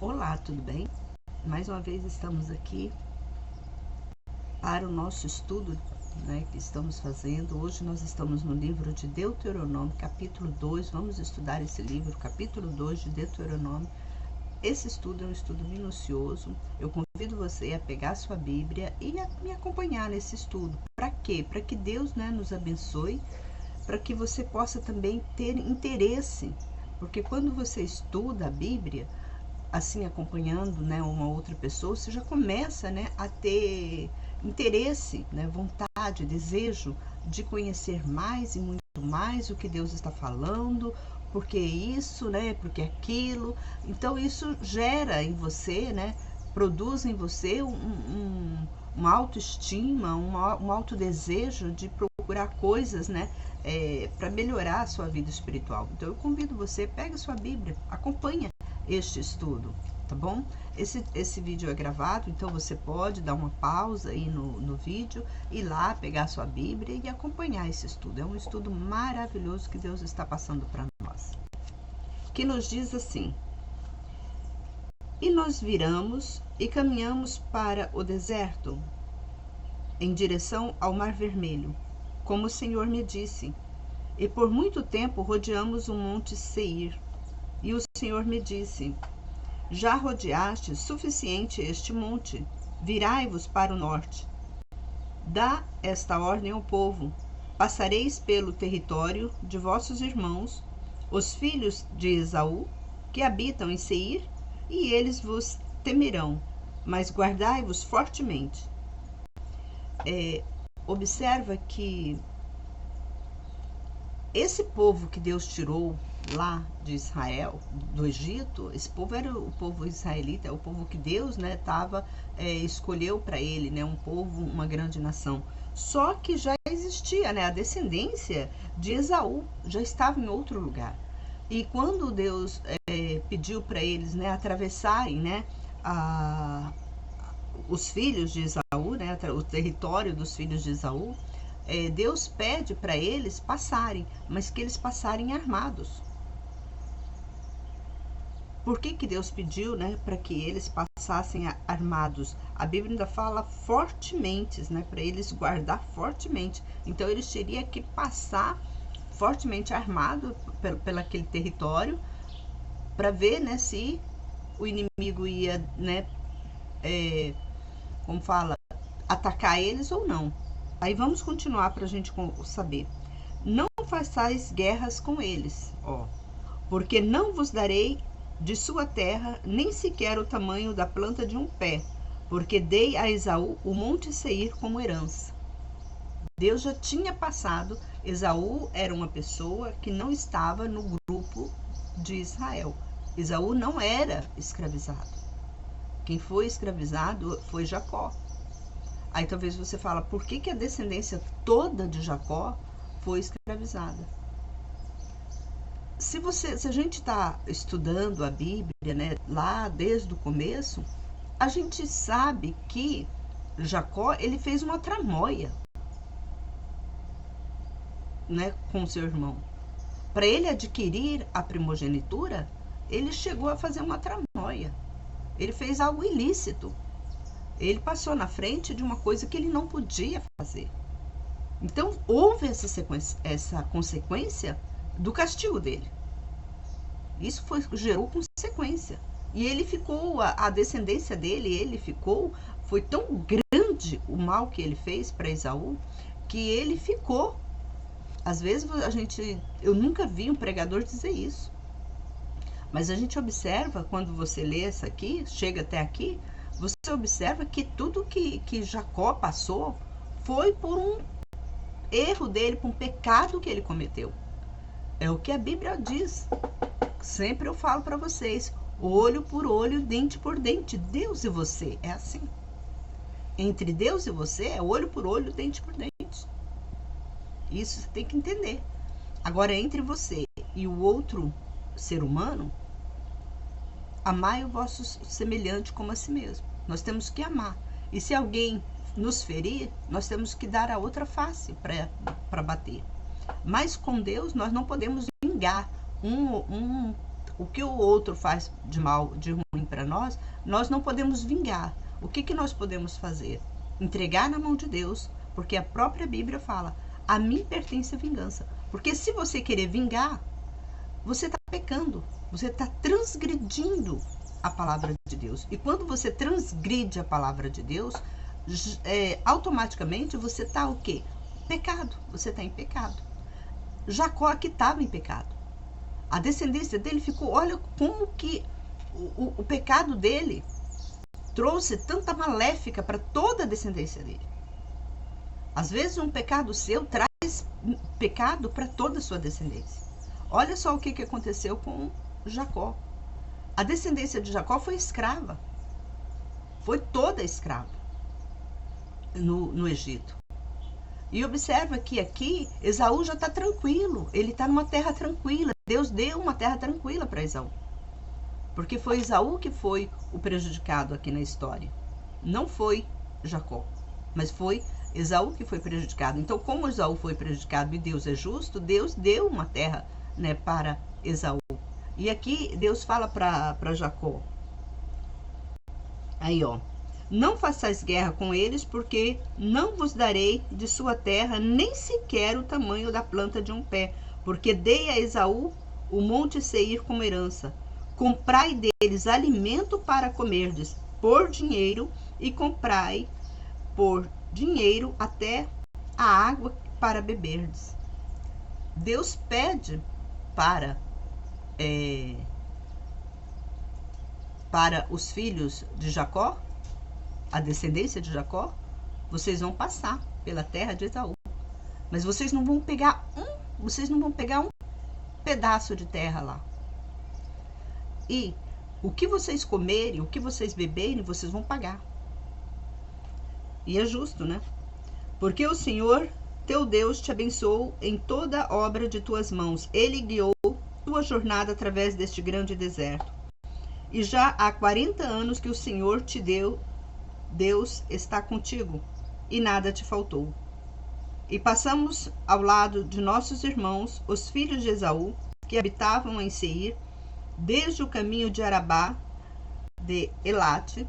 Olá, tudo bem? Mais uma vez estamos aqui para o nosso estudo, que estamos fazendo. Hoje nós estamos no livro de Deuteronômio, capítulo 2. Vamos estudar esse livro, capítulo 2 de Deuteronômio. Esse estudo é um estudo minucioso. Eu convido você a pegar a sua Bíblia e a me acompanhar nesse estudo. Para quê? Para que Deus nos abençoe, para que você possa também ter interesse. Porque quando você estuda a Bíblia, assim acompanhando uma outra pessoa, você já começa a ter interesse, vontade, desejo de conhecer mais e muito mais o que Deus está falando, porque isso, porque aquilo. Então isso gera em você, produz em você uma autoestima, um autodesejo de procurar coisas, para melhorar a sua vida espiritual. Então eu convido você, pega a sua Bíblia, acompanha este estudo, tá bom? Esse vídeo é gravado, então você pode dar uma pausa aí no vídeo, ir lá, pegar a sua Bíblia e acompanhar esse estudo. É um estudo maravilhoso que Deus está passando para nós. Que nos diz assim: e nós viramos e caminhamos para o deserto, em direção ao Mar Vermelho, como o Senhor me disse, e por muito tempo rodeamos o monte Seir. E o Senhor me disse: já rodeaste suficiente este monte, virai-vos para o norte. Dá esta ordem ao povo: passareis pelo território de vossos irmãos, os filhos de Esaú, que habitam em Seir, e eles vos temerão, mas guardai-vos fortemente. Observa que esse povo que Deus tirou lá de Israel, do Egito, esse povo era o povo israelita, é o povo que Deus escolheu para ele, um povo, uma grande nação. Só que já existia, a descendência de Esaú já estava em outro lugar. E quando Deus pediu para eles atravessarem os filhos de Esaú, o território dos filhos de Esaú, Deus pede para eles passarem, mas que eles passarem armados. Por que Deus pediu para que eles passassem armados? A Bíblia ainda fala fortemente, para eles guardar fortemente. Então eles teriam que passar fortemente armado pelo aquele território para ver se o inimigo ia, atacar eles ou não. Aí vamos continuar para a gente saber. Não façais guerras com eles, porque não vos darei de sua terra nem sequer o tamanho da planta de um pé, porque dei a Esaú o monte Seir como herança. Deus já tinha passado. Esaú era uma pessoa que não estava no grupo de Israel. Esaú não era escravizado. Quem foi escravizado foi Jacó. Aí talvez você fala, por que a descendência toda de Jacó foi escravizada? Se a gente está estudando a Bíblia, lá desde o começo, a gente sabe que Jacó, ele fez uma tramóia, com seu irmão. Para ele adquirir a primogenitura, ele chegou a fazer uma tramóia. Ele fez algo ilícito. Ele passou na frente de uma coisa que ele não podia fazer. Então, houve essa consequência do castigo dele. Isso gerou consequência. E ele ficou, a descendência dele, foi tão grande o mal que ele fez para Esaú, que ele ficou. Às vezes eu nunca vi um pregador dizer isso. Mas a gente observa, quando você lê isso aqui, chega até aqui, você observa que tudo que Jacó passou foi por um erro dele, por um pecado que ele cometeu. É o que a Bíblia diz. Sempre eu falo para vocês, olho por olho, dente por dente. Deus e você é assim. Entre Deus e você é olho por olho, dente por dente. Isso você tem que entender. Agora, entre você e o outro ser humano, amai o vosso semelhante como a si mesmo. Nós temos que amar. E se alguém nos ferir, nós temos que dar a outra face para bater. Mas com Deus, nós não podemos vingar um o que o outro faz de mal, de ruim para nós, nós não podemos vingar. O que nós podemos fazer? Entregar na mão de Deus, porque a própria Bíblia fala, a mim pertence a vingança. Porque se você querer vingar, você está pecando, você está transgredindo a palavra de Deus. E quando você transgride a palavra de Deus, automaticamente você está o quê? Pecado, você está em pecado. Jacó aqui estava em pecado. A descendência dele ficou, olha como que o pecado dele trouxe tanta maléfica para toda a descendência dele. Às vezes um pecado seu traz pecado para toda a sua descendência. Olha só o que aconteceu com Jacó. A descendência de Jacó foi escrava. Foi toda escrava no Egito. E observa que aqui Esaú já está tranquilo. Ele está numa terra tranquila. Deus deu uma terra tranquila para Esaú. Porque foi Esaú que foi o prejudicado aqui na história. Não foi Jacó, mas foi Esaú que foi prejudicado. Então, como Esaú foi prejudicado e Deus é justo, Deus deu uma terra, né, para Esaú. E aqui Deus fala para Jacó. Aí, ó. Não façais guerra com eles, porque não vos darei de sua terra nem sequer o tamanho da planta de um pé, porque dei a Esaú o monte Seir como herança. Comprai deles alimento para comerdes por dinheiro, e comprai por dinheiro até a água para beberdes. Deus pede para os filhos de Jacó, a descendência de Jacó, vocês vão passar pela terra de Esaú, mas vocês não vão pegar um pedaço de terra lá. E o que vocês comerem, o que vocês beberem, vocês vão pagar. E é justo, né? Porque o Senhor, teu Deus, te abençoou em toda a obra de tuas mãos. Ele guiou tua jornada através deste grande deserto. E já há 40 anos que o Senhor te deu, Deus está contigo, e nada te faltou. E passamos ao lado de nossos irmãos, os filhos de Esaú, que habitavam em Seir, desde o caminho de Arabá, de Elate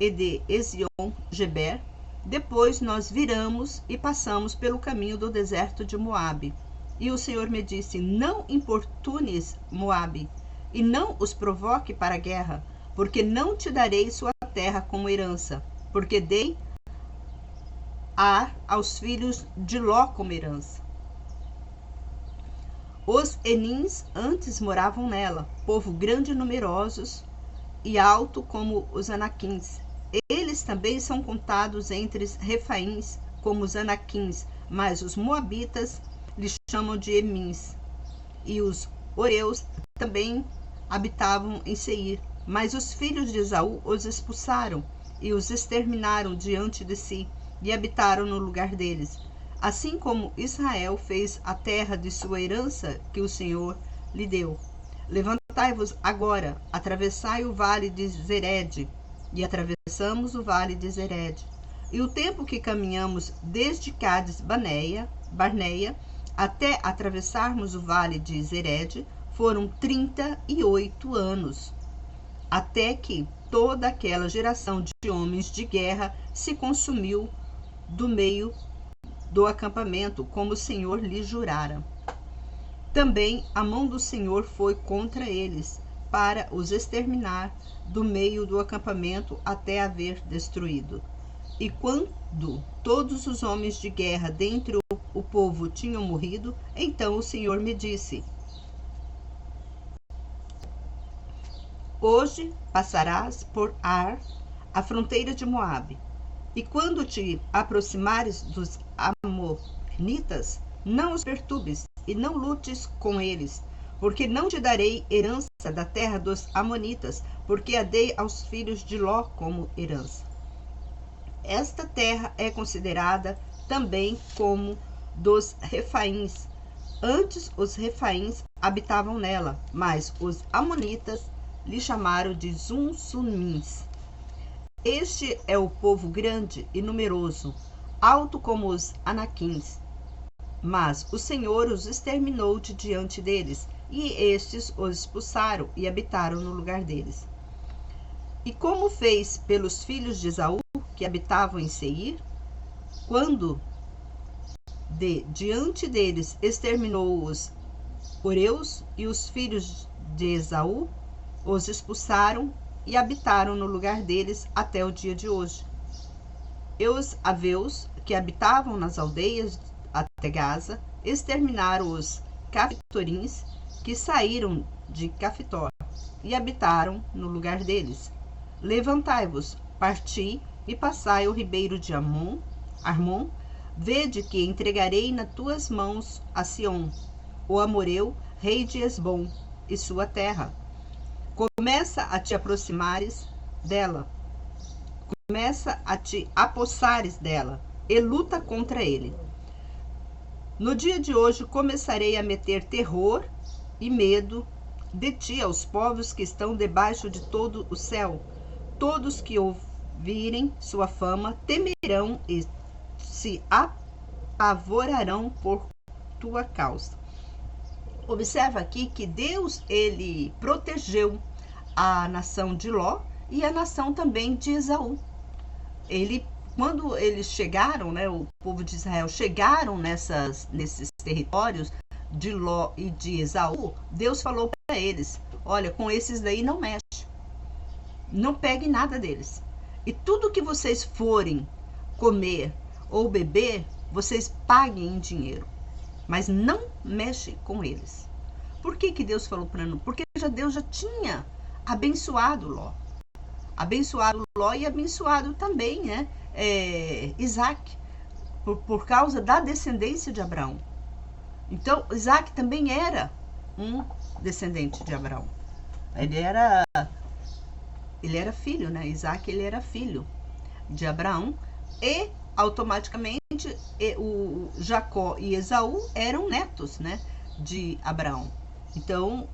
e de Ezion-Geber. Depois nós viramos e passamos pelo caminho do deserto de Moabe. E o Senhor me disse, não importunes Moabe, e não os provoque para a guerra, porque não te darei sua terra como herança, porque dei aos filhos de Ló como herança. Os Enins antes moravam nela, povo grande e numerosos, e alto como os Anaquins. Eles também são contados entre os Refaíns como os Anaquins, mas os Moabitas lhes chamam de Emins. E os Oreus também habitavam em Seir, mas os filhos de Esaú os expulsaram e os exterminaram diante de si, e habitaram no lugar deles. Assim como Israel fez a terra de sua herança que o Senhor lhe deu. Levantai-vos agora, atravessai o vale de Zered. E atravessamos o vale de Zered. E o tempo que caminhamos desde Cádiz Barneia até atravessarmos o vale de Zered foram 38 anos, até que toda aquela geração de homens de guerra se consumiu do meio do acampamento, como o Senhor lhe jurara. Também a mão do Senhor foi contra eles, para os exterminar do meio do acampamento até haver destruído. E quando todos os homens de guerra dentre o povo tinham morrido, então o Senhor me disse: hoje passarás por Ar, a fronteira de Moabe. E quando te aproximares dos amonitas, não os perturbes e não lutes com eles, porque não te darei herança da terra dos amonitas, porque a dei aos filhos de Ló como herança. Esta terra é considerada também como dos Refaíns. Antes os Refaíns habitavam nela, mas os amonitas lhe chamaram de Zunzumins. Este é o povo grande e numeroso, alto como os Anaquins. Mas o Senhor os exterminou de diante deles, e estes os expulsaram e habitaram no lugar deles. E como fez pelos filhos de Esaú, que habitavam em Seir, quando diante deles exterminou os Horeus, e os filhos de Esaú os expulsaram e habitaram no lugar deles até o dia de hoje. E os Aveus, que habitavam nas aldeias até Gaza, exterminaram os Cafitorins, que saíram de Cafitor, e habitaram no lugar deles. Levantai-vos, parti, e passai o ribeiro de Armon, vede que entregarei nas tuas mãos a Sion, o amoreu, rei de Esbom, e sua terra. Começa a te aproximares dela, começa a te apossares dela, e luta contra ele. No dia de hoje começarei a meter terror e medo de ti aos povos que estão debaixo de todo o céu. Todos que ouvirem sua fama temerão e se apavorarão por tua causa. Observa aqui que Deus, ele protegeu a nação de Ló e a nação também de Esaú. Quando eles chegaram, né, o povo de Israel chegaram nesses territórios de Ló e de Esaú, Deus falou para eles: olha, com esses daí não mexe, não pegue nada deles. E tudo que vocês forem comer ou beber, vocês paguem em dinheiro, mas não mexe com eles. Por que Deus falou para nós? Porque Deus já tinha abençoado Ló. Abençoado Ló e abençoado também, né, Isaac, por causa da descendência de Abraão. Então, Isaac também era um descendente de Abraão. Ele era filho, né? Isaac, ele era filho de Abraão, e automaticamente o Jacó e Esaú eram netos, né, de Abraão. Então,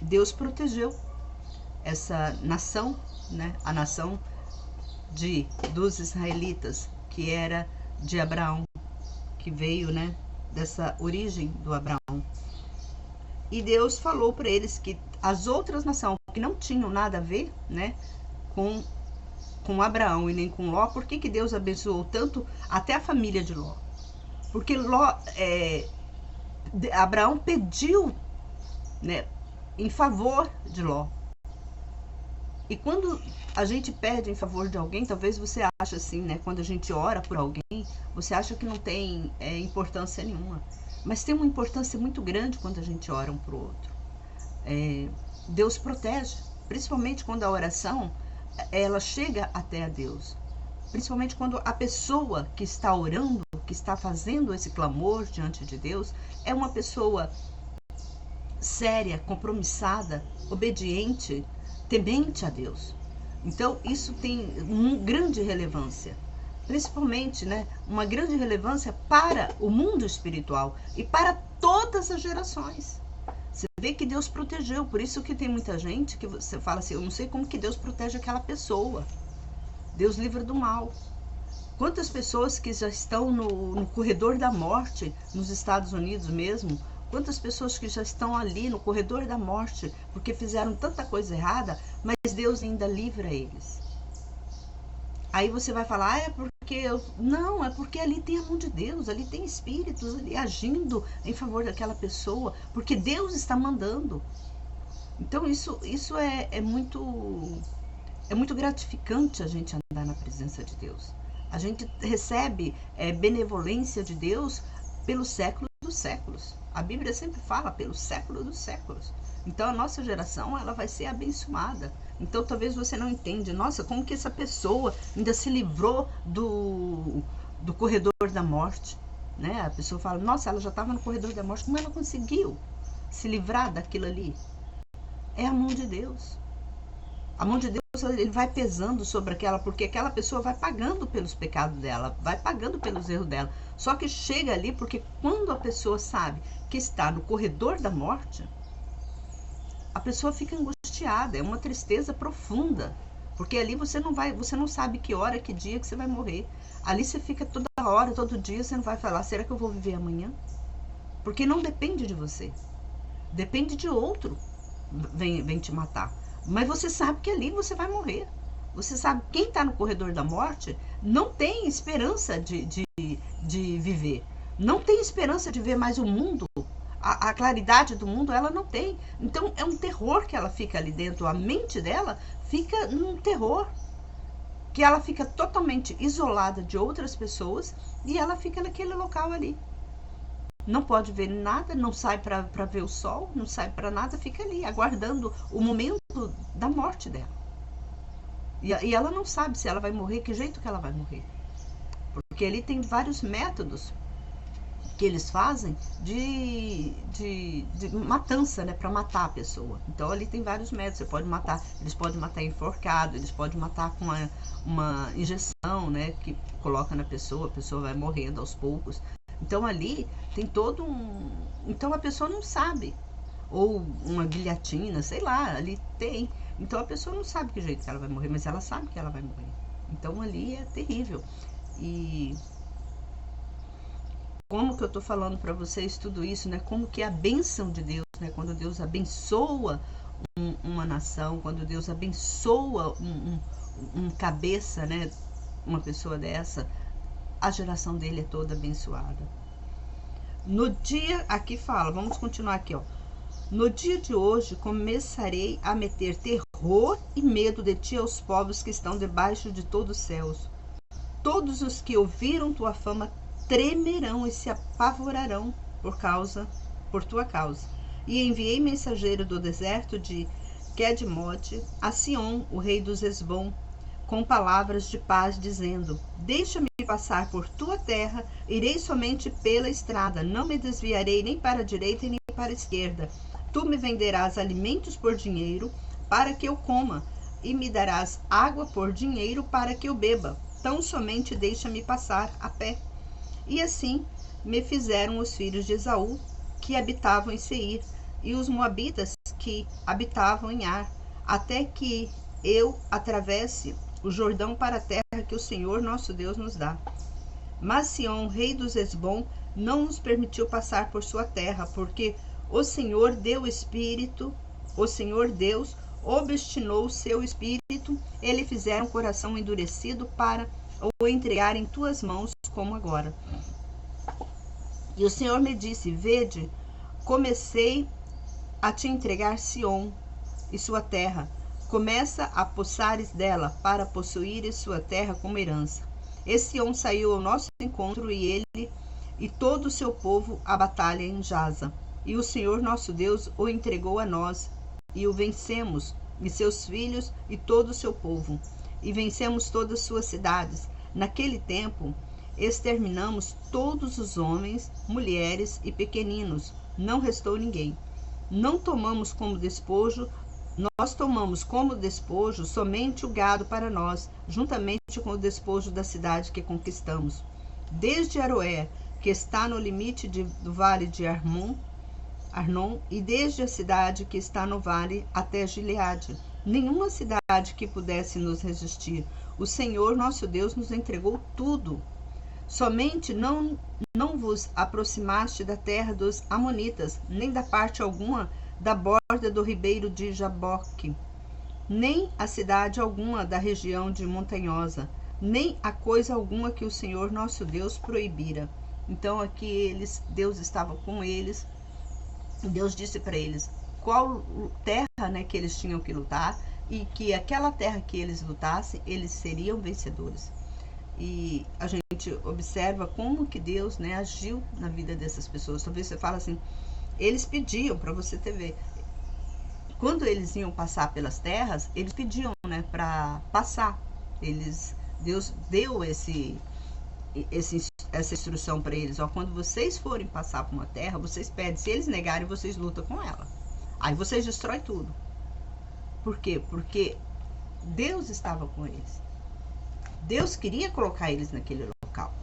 Deus protegeu essa nação, né, a nação dos israelitas, que era de Abraão, que veio, né, dessa origem do Abraão. E Deus falou para eles que as outras nações que não tinham nada a ver, né, com Abraão e nem com Ló, por que Deus abençoou tanto até a família de Ló? Porque Abraão pediu, né, em favor de Ló. E quando a gente pede em favor de alguém, talvez você ache assim, né? Quando a gente ora por alguém, você acha que não tem importância nenhuma. Mas tem uma importância muito grande quando a gente ora um para o outro. Deus protege, principalmente quando a oração ela chega até a Deus. Principalmente quando a pessoa que está orando, que está fazendo esse clamor diante de Deus, é uma pessoa séria, compromissada, obediente, temente a Deus. Então, isso tem uma grande relevância, principalmente, né, uma grande relevância para o mundo espiritual e para todas as gerações. Você vê que Deus protegeu, por isso que tem muita gente que você fala assim, eu não sei como que Deus protege aquela pessoa. Deus livra do mal. Quantas pessoas que já estão no corredor da morte, nos Estados Unidos mesmo, quantas pessoas que já estão ali no corredor da morte, porque fizeram tanta coisa errada, mas Deus ainda livra eles. Aí você vai falar, é porque não, é porque ali tem a mão de Deus, ali tem espíritos ali agindo em favor daquela pessoa, porque Deus está mandando. Então isso é muito gratificante a gente andar na presença de Deus. A gente recebe benevolência de Deus pelos séculos dos séculos. A Bíblia sempre fala pelo século dos séculos. Então a nossa geração ela vai ser abençoada. Então talvez você não entende, nossa, como que essa pessoa ainda se livrou do corredor da morte, né? A pessoa fala, nossa, ela já estava no corredor da morte, como ela conseguiu se livrar daquilo ali? É a mão de Deus. A mão de Deus, ele vai pesando sobre aquela, porque aquela pessoa vai pagando pelos pecados dela, vai pagando pelos erros dela. Só que chega ali, porque quando a pessoa sabe que está no corredor da morte, a pessoa fica angustiada, é uma tristeza profunda, porque ali você não sabe que hora, que dia que você vai morrer. Ali você fica toda hora, todo dia, você não vai falar, será que eu vou viver amanhã? Porque não depende de você. depende de outro vem te matar. Mas você sabe que ali você vai morrer. Você sabe que quem está no corredor da morte não tem esperança de viver. Não tem esperança de ver mais o mundo. A claridade do mundo ela não tem. Então é um terror que ela fica ali dentro. A mente dela fica num terror. Que ela fica totalmente isolada de outras pessoas e ela fica naquele local ali. Não pode ver nada, não sai para ver o sol, não sai para nada, fica ali aguardando o momento da morte dela. E ela não sabe se ela vai morrer, que jeito que ela vai morrer. Porque ali tem vários métodos que eles fazem de matança, né, para matar a pessoa. Então ali tem vários métodos. Você pode matar, eles podem matar enforcado, eles podem matar com uma injeção, né, que coloca na pessoa, a pessoa vai morrendo aos poucos. Então ali tem todo um... Então a pessoa não sabe. Ou uma guilhotina, sei lá, ali tem. Então a pessoa não sabe que jeito que ela vai morrer, mas ela sabe que ela vai morrer. Então ali é terrível. E como que eu tô falando para vocês tudo isso, né? Como que é a bênção de Deus, né? Quando Deus abençoa uma nação, quando Deus abençoa um cabeça, né? Uma pessoa dessa, a geração dele é toda abençoada. No dia, aqui fala, vamos continuar aqui, ó. No dia de hoje começarei a meter terror e medo de ti aos povos que estão debaixo de todos os céus. Todos os que ouviram tua fama tremerão e se apavorarão por tua causa. E enviei mensageiro do deserto de Quedmote a Sion, o rei dos Hesbom, com palavras de paz, dizendo: deixa-me passar por tua terra, irei somente pela estrada, não me desviarei nem para a direita nem para a esquerda. Tu me venderás alimentos por dinheiro, para que eu coma, e me darás água por dinheiro, para que eu beba. Tão somente deixa-me passar a pé. E assim me fizeram os filhos de Esaú, que habitavam em Seir, e os moabitas que habitavam em Ar, até que eu atravesse o Jordão para a terra que o Senhor nosso Deus nos dá. Mas Sion, rei dos Hesbom, não nos permitiu passar por sua terra, porque o Senhor Deus obstinou seu espírito, ele fizera um coração endurecido para o entregar em tuas mãos, como agora. E o Senhor me disse: vede, comecei a te entregar Sion e sua terra. Começa a possares dela, para possuires sua terra como herança. E Sion saiu ao nosso encontro, e ele e todo o seu povo a batalha em Jaza. E o Senhor nosso Deus o entregou a nós, e o vencemos, e seus filhos e todo o seu povo. E vencemos todas as suas cidades. Naquele tempo, exterminamos todos os homens, mulheres e pequeninos. Não restou ninguém. Não tomamos como despojo, nós tomamos como despojo somente o gado para nós, juntamente com o despojo da cidade que conquistamos. Desde Aroé, que está no limite do vale de Arnon, e desde a cidade que está no vale até Gileade. Nenhuma cidade que pudesse nos resistir. O Senhor nosso Deus nos entregou tudo. Somente não vos aproximaste da terra dos Amonitas, nem da parte alguma da borda do ribeiro de Jaboque, nem a cidade alguma da região de montanhosa, nem a coisa alguma que o Senhor nosso Deus proibira. Então aqui Deus estava com eles, Deus disse para eles qual terra, né, que eles tinham que lutar, e que aquela terra que eles lutassem, eles seriam vencedores. E a gente observa como que Deus, né, agiu na vida dessas pessoas. Talvez você fala assim, eles pediam, para você ver, quando eles iam passar pelas terras, eles pediam, né, para passar. Deus deu essa instrução para eles, ó, quando vocês forem passar por uma terra, vocês pedem, se eles negarem, vocês lutam com ela. Aí vocês destroem tudo. Por quê? Porque Deus estava com eles. Deus queria colocar eles naquele local.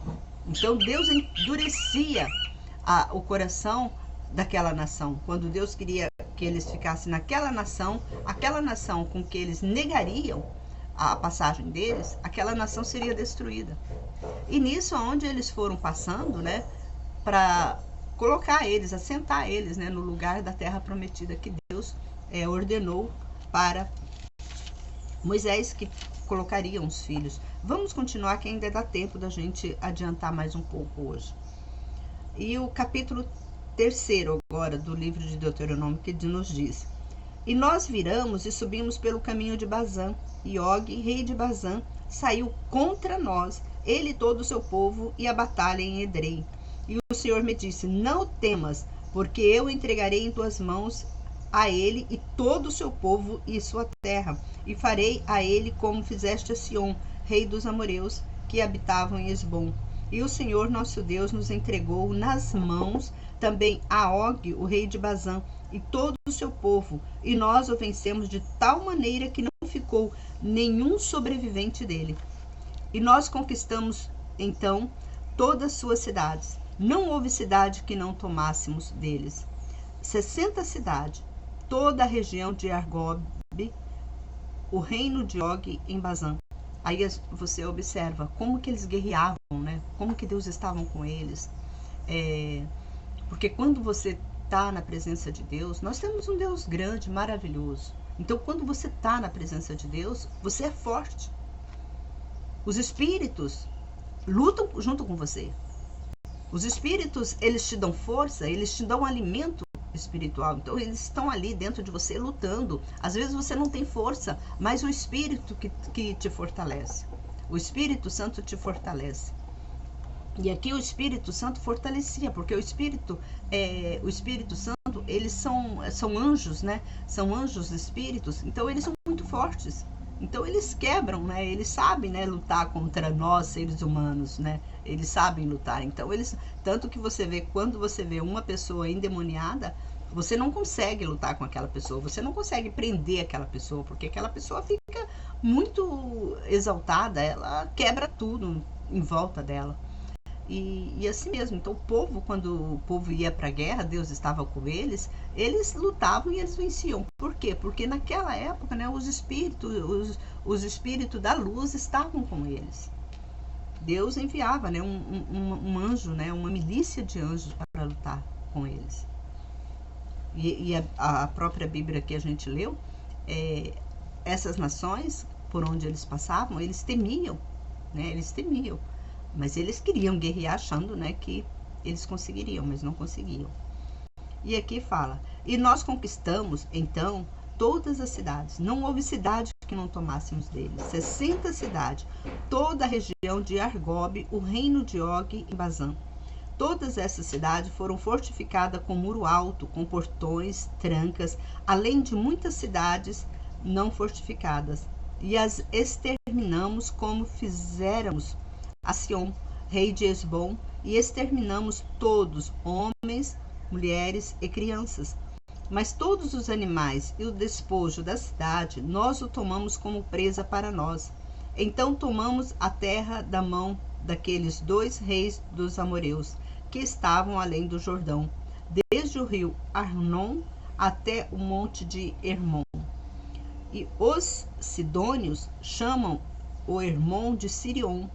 Então Deus endurecia o coração daquela nação. Quando Deus queria que eles ficassem naquela nação, aquela nação com que eles negariam a passagem deles, aquela nação seria destruída. E nisso, onde eles foram passando, né, para colocar eles, assentar eles, né, no lugar da terra prometida que Deus ordenou para Moisés, que colocariam os filhos. Vamos continuar, que ainda dá tempo da gente adiantar mais um pouco hoje. E o capítulo 3 agora do livro de Deuteronômio, que nos diz: E nós viramos e subimos pelo caminho de Bazã, e Og, rei de Bazã, saiu contra nós, ele e todo o seu povo, e a batalha em Edrei. E o Senhor me disse: Não temas, porque eu entregarei em tuas mãos a ele e todo o seu povo e sua terra, e farei a ele como fizeste a Sion, rei dos amoreus, que habitavam em Esbom. E o Senhor nosso Deus nos entregou nas mãos também a Og, o rei de Bazã, e todo o seu povo, e nós o vencemos de tal maneira que não ficou nenhum sobrevivente dele. E nós conquistamos então todas as suas cidades. Não houve cidade que não tomássemos deles. 60 cidades, toda a região de Argob, o reino de Og em Bazã. Aí você observa como que eles guerreavam, né? Como que Deus estava com eles. Porque quando você está na presença de Deus, nós temos um Deus grande, maravilhoso. Então, quando você está na presença de Deus, você é forte. Os espíritos lutam junto com você. Os espíritos, eles te dão força, eles te dão alimento espiritual. Então, eles estão ali dentro de você lutando. Às vezes você não tem força, mas o Espírito que te fortalece. O Espírito Santo te fortalece. E aqui o Espírito Santo fortalecia, porque o Espírito Santo, eles são anjos, né? São anjos espíritos, então eles são muito fortes. Então eles quebram, né? Eles sabem, né, lutar contra nós, seres humanos, né? Eles sabem lutar. Então tanto que você vê, quando você vê uma pessoa endemoniada, você não consegue lutar com aquela pessoa, você não consegue prender aquela pessoa, porque aquela pessoa fica muito exaltada, ela quebra tudo em volta dela. E assim mesmo, então o povo, quando o povo ia para a guerra, Deus estava com eles lutavam e eles venciam. Por quê? Porque naquela época, né, os espíritos da luz estavam com eles. Deus enviava, né, um anjo, né, uma milícia de anjos para lutar com eles. E a própria Bíblia que a gente leu, essas nações, por onde eles passavam, eles temiam, né, eles temiam. Mas eles queriam guerrear achando, né, que eles conseguiriam, mas não conseguiam. E aqui fala: e nós conquistamos, então, todas as cidades. Não houve cidade que não tomássemos deles. 60 cidades, toda a região de Argob, o reino de Og e Bazã. Todas essas cidades foram fortificadas com muro alto, com portões, trancas, além de muitas cidades não fortificadas. E as exterminamos como fizéramos a Sion, rei de Esbom, e exterminamos todos, homens, mulheres e crianças. Mas todos os animais e o despojo da cidade, nós o tomamos como presa para nós. Então tomamos a terra da mão daqueles 2 reis dos amoreus, que estavam além do Jordão, desde o rio Arnon até o monte de Hermon. E os sidônios chamam o Hermon de Sirion,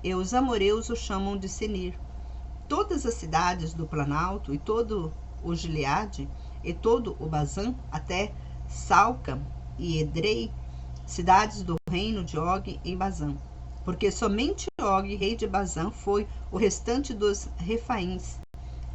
e os amoreus o chamam de Senir. Todas as cidades do Planalto, e todo o Gileade, e todo o Bazã, até Salca e Edrei, cidades do reino de Og em Bazã. Porque somente Og, rei de Bazã, foi o restante dos Refaíns.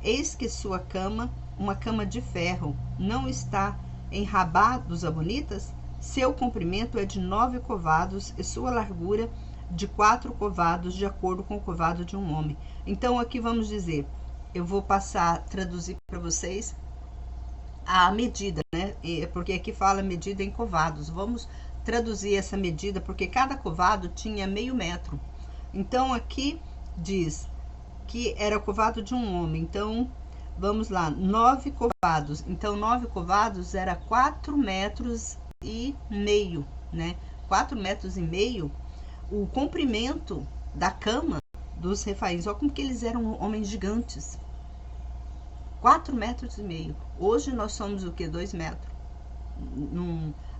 Eis que sua cama, uma cama de ferro, não está em Rabá dos Amonitas? Seu comprimento é de 9 covados, e sua largura de 4 covados, de acordo com o covado de um homem. Então aqui vamos dizer, eu vou traduzir para vocês a medida, né? Porque aqui fala medida em covados. Vamos traduzir essa medida, porque cada covado tinha meio metro. Então aqui diz que era covado de um homem. Então vamos lá, 9 covados. Então 9 covados era 4,5 metros, né? 4,5 metros o comprimento da cama dos Refaíns. Olha como que eles eram homens gigantes. 4,5 metros. Hoje nós somos o quê? 2 metros.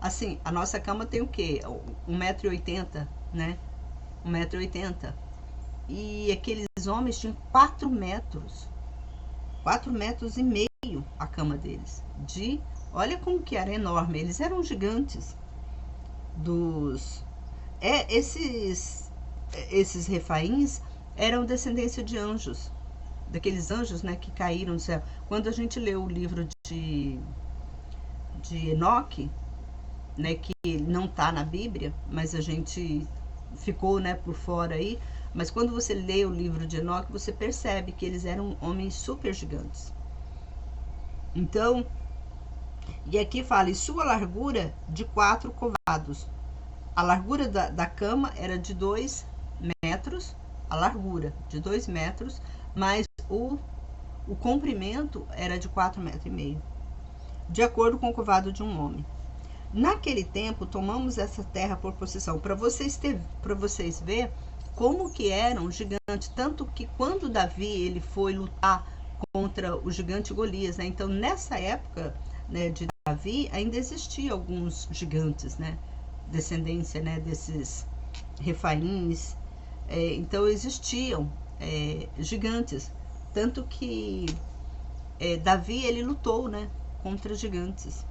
Assim, a nossa cama tem o quê? 1,80 m, né? 1,80 m. E aqueles homens tinham 4 metros. 4,5 metros a cama deles. Olha como que era enorme, eles eram gigantes. Esses refaíns eram descendência de anjos, daqueles anjos, né, que caíram do céu. Quando a gente lê o livro de Enoque, né, que não está na Bíblia, mas a gente ficou, né, por fora aí, mas quando você lê o livro de Enoque, você percebe que eles eram homens super gigantes. Então, e aqui fala, e sua largura de 4 covados. A largura da cama era de 2 metros, a largura de 2 metros, mas o comprimento era de 4,5 metros, de acordo com o covado de um homem. Naquele tempo, tomamos essa terra por possessão. Para vocês verem como que eram gigantes, tanto que quando Davi ele foi lutar contra o gigante Golias, né? Então nessa época, né, de Davi ainda existiam alguns gigantes, né, descendência, né, desses refaíns. Então existiam gigantes, tanto que Davi ele lutou, né, contra gigantes,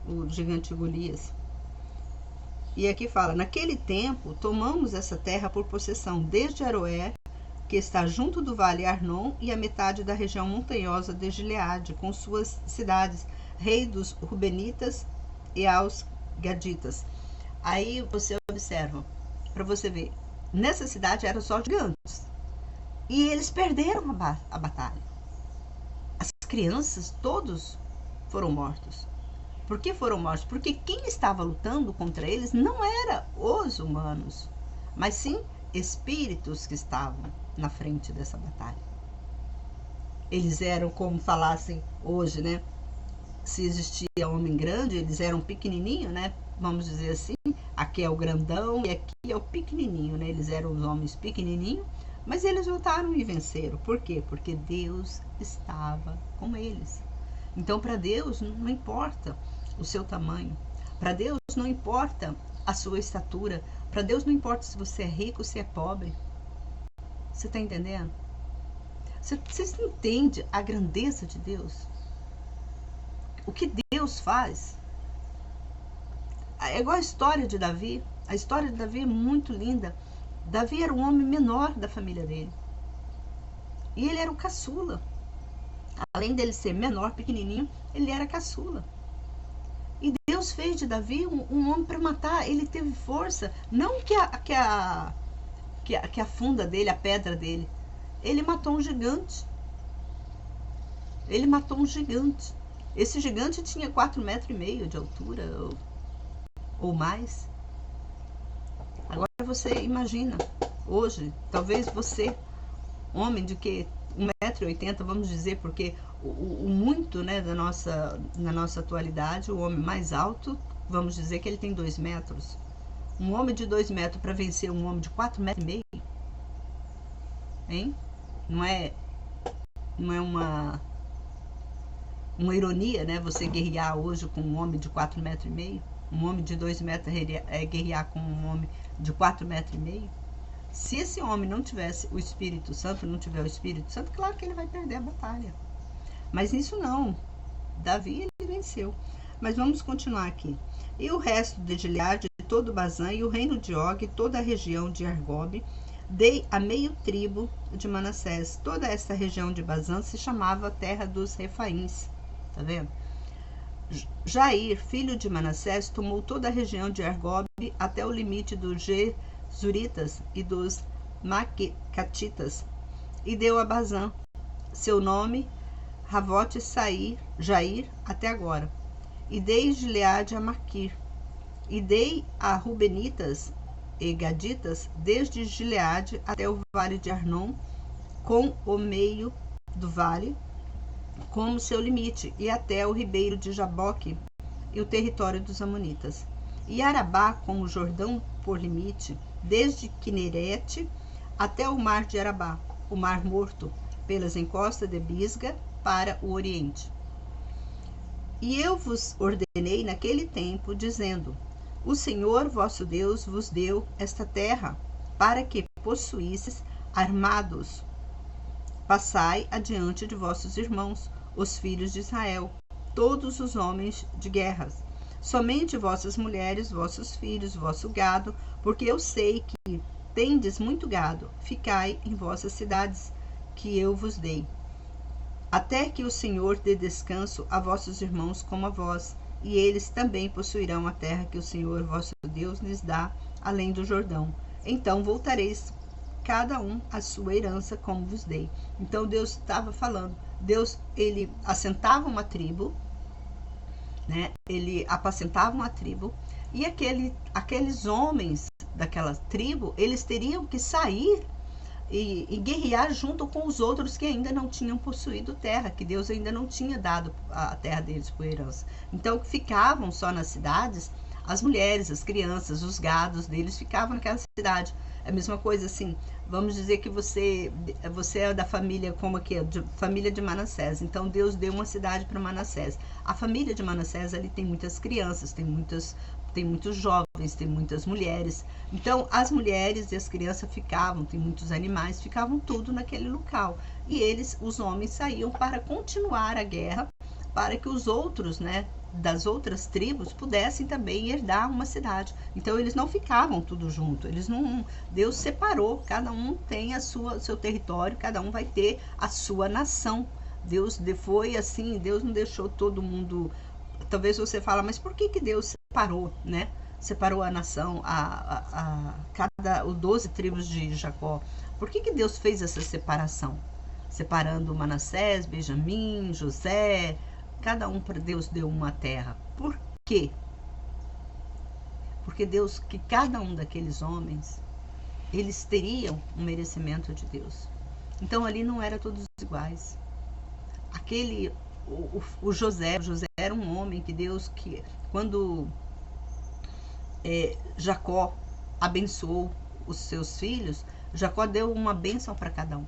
o gigante Golias. E aqui fala, naquele tempo tomamos essa terra por possessão, desde Aroer, que está junto do vale Arnon, e a metade da região montanhosa de Gileade, com suas cidades, rei dos Rubenitas e aos Gaditas. Aí você observa, para você ver, nessa cidade eram só gigantes, e eles perderam a batalha. As crianças, todos foram mortos. Por que foram mortos? Porque quem estava lutando contra eles não eram os humanos, mas sim espíritos que estavam na frente dessa batalha. Eles eram, como falassem hoje, né? Se existia homem grande, eles eram pequenininho, né? Vamos dizer assim, aqui é o grandão e aqui é o pequenininho, né? Eles eram os homens pequenininhos, mas eles lutaram e venceram. Por quê? Porque Deus estava com eles. Então, para Deus não importa o seu tamanho, para Deus não importa a sua estatura, para Deus não importa se você é rico ou se é pobre. Você está entendendo? Vocês entendem a grandeza de Deus? O que Deus faz? É igual a história de Davi. A história de Davi é muito linda. Davi era o homem menor da família dele. E ele era o caçula. Além dele ser menor, pequenininho, ele era caçula. E Deus fez de Davi um homem para matar. Ele teve força. Não que a funda dele, a pedra dele. Ele matou um gigante. Ele matou um gigante. Esse gigante tinha 4,5 metros de altura ou mais. Agora você imagina, hoje, talvez você, homem de que 1,80 m, vamos dizer, porque o muito, né, na nossa atualidade, o homem mais alto, vamos dizer que ele tem 2 metros. Um homem de 2 metros para vencer um homem de 4,5 metros, hein? Não é uma ironia, né? Você guerrear hoje com um homem de 4,5 metros, um homem de 2 metros guerrear com um homem de 4,5 metros. Se esse homem não tivesse o Espírito Santo, não tiver o Espírito Santo, claro que ele vai perder a batalha. Mas isso não. Davi, ele venceu. Mas vamos continuar aqui. E o resto de Gileade, de todo o Bazã, e o reino de Og, toda a região de Argobe, dei a meio tribo de Manassés. Toda esta região de Bazã se chamava terra dos Refaíns. Tá vendo? Jair, filho de Manassés, tomou toda a região de Argobe até o limite dos Gesuritas e dos Macatitas, e deu a Bazã seu nome, Ravote Jair, até agora. E dei Gileade a Maquir, e dei a Rubenitas e Gaditas, desde Gileade até o vale de Arnon, com o meio do vale como seu limite, e até o ribeiro de Jaboque e o território dos Amonitas. E Arabá, com o Jordão por limite, desde Quinerete até o mar de Arabá, o mar morto, pelas encostas de Bisga para o oriente. E eu vos ordenei naquele tempo, dizendo: o Senhor vosso Deus vos deu esta terra, para que possuísseis armados, passai adiante de vossos irmãos, os filhos de Israel, todos os homens de guerras, somente vossas mulheres, vossos filhos, vosso gado, porque eu sei que tendes muito gado, ficai em vossas cidades, que eu vos dei, até que o Senhor dê descanso a vossos irmãos como a vós, e eles também possuirão a terra que o Senhor vosso Deus lhes dá, além do Jordão. Então voltareis cada um a sua herança, como vos dei. Então Deus estava falando, Deus, ele assentava uma tribo, né? Ele apacentava uma tribo, e aqueles homens daquela tribo, eles teriam que sair e guerrear junto com os outros que ainda não tinham possuído terra, que Deus ainda não tinha dado a terra deles por herança. Então ficavam só nas cidades as mulheres, as crianças, os gados deles ficavam naquela cidade. É a mesma coisa assim, vamos dizer que você é da família, como aqui, família de Manassés. Então Deus deu uma cidade para Manassés. A família de Manassés ali tem muitas crianças, tem muitos jovens, tem muitas mulheres. Então as mulheres e as crianças ficavam, tem muitos animais, ficavam tudo naquele local. E eles, os homens, saíam para continuar a guerra, para que os outros, né, das outras tribos pudessem também herdar uma cidade. Então eles não ficavam tudo junto, Deus separou, cada um tem seu território, cada um vai ter a sua nação. Deus foi assim, Deus não deixou todo mundo. Talvez você fala, mas por que Deus separou, né? Separou a nação, os 12 tribos de Jacó. Por que Deus fez essa separação? Separando Manassés, Benjamim, José, cada um para Deus deu uma terra. Por quê? Porque Deus, que cada um daqueles homens, eles teriam um merecimento de Deus. Então ali não era todos iguais. O José era um homem que Deus, quando Jacó abençoou os seus filhos, Jacó deu uma bênção para cada um.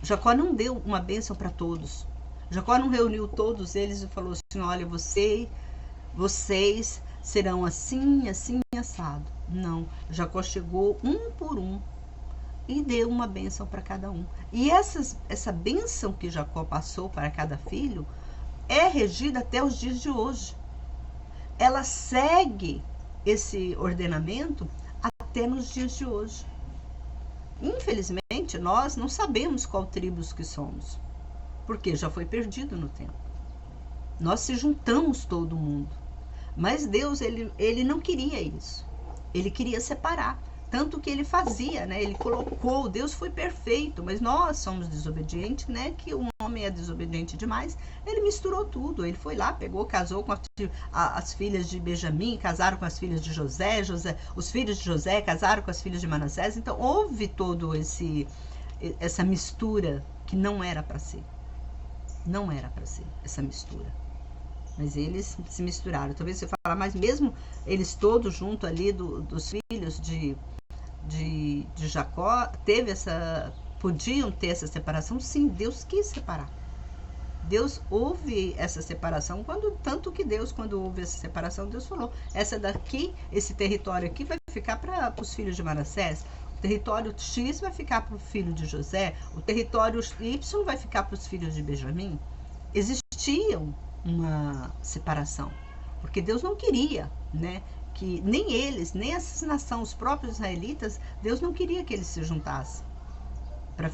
Jacó não deu uma bênção para todos. Jacó não reuniu todos eles e falou assim, olha, vocês serão assim, assim, assado. Não, Jacó chegou um por um e deu uma bênção para cada um. E essa bênção que Jacó passou para cada filho é regida até os dias de hoje. Ela segue esse ordenamento até nos dias de hoje. Infelizmente, nós não sabemos qual tribos que somos, porque já foi perdido no tempo. Nós se juntamos todo mundo, mas Deus, ele não queria isso. Ele queria separar, tanto que ele fazia, né? Ele colocou, Deus foi perfeito, mas nós somos desobedientes, né? Que o homem é desobediente demais. Ele misturou tudo, ele foi lá, pegou, casou com as filhas de Benjamim, casaram com as filhas de José, os filhos de José casaram com as filhas de Manassés. Então houve todo essa mistura que não era para ser. Não era para ser essa mistura. Mas eles se misturaram. Talvez você fale, mas mesmo eles todos junto ali dos filhos de Jacó, podiam ter essa separação? Sim, Deus quis separar. Deus houve essa separação, tanto que Deus, quando houve essa separação, Deus falou, esse território aqui vai ficar para os filhos de Manassés, o território X vai ficar para o filho de José, o território Y vai ficar para os filhos de Benjamim. Existia uma separação, porque Deus não queria, né, que nem eles, nem essa nação, os próprios israelitas, Deus não queria que eles se juntassem para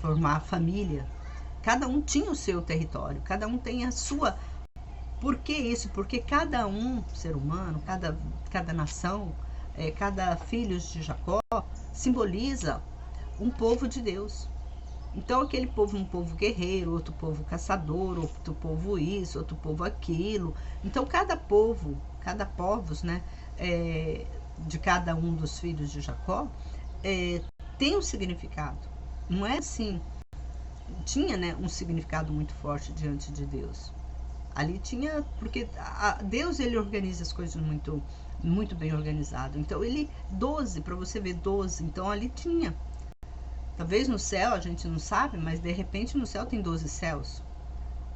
formar família. Cada um tinha o seu território, cada um tem a sua. Por que isso? Porque cada um, ser humano, cada nação, cada filho de Jacó, simboliza um povo de Deus. Então aquele povo, um povo guerreiro, outro povo caçador, outro povo isso, outro povo aquilo. Então cada povos, né, de cada um dos filhos de Jacó, tem um significado. Não é assim, tinha, né, um significado muito forte diante de Deus. Ali tinha, porque Deus, ele organiza as coisas muito, muito bem organizado. Então 12, para você ver 12, então ali tinha. Talvez no céu, a gente não sabe, mas de repente no céu tem 12 céus.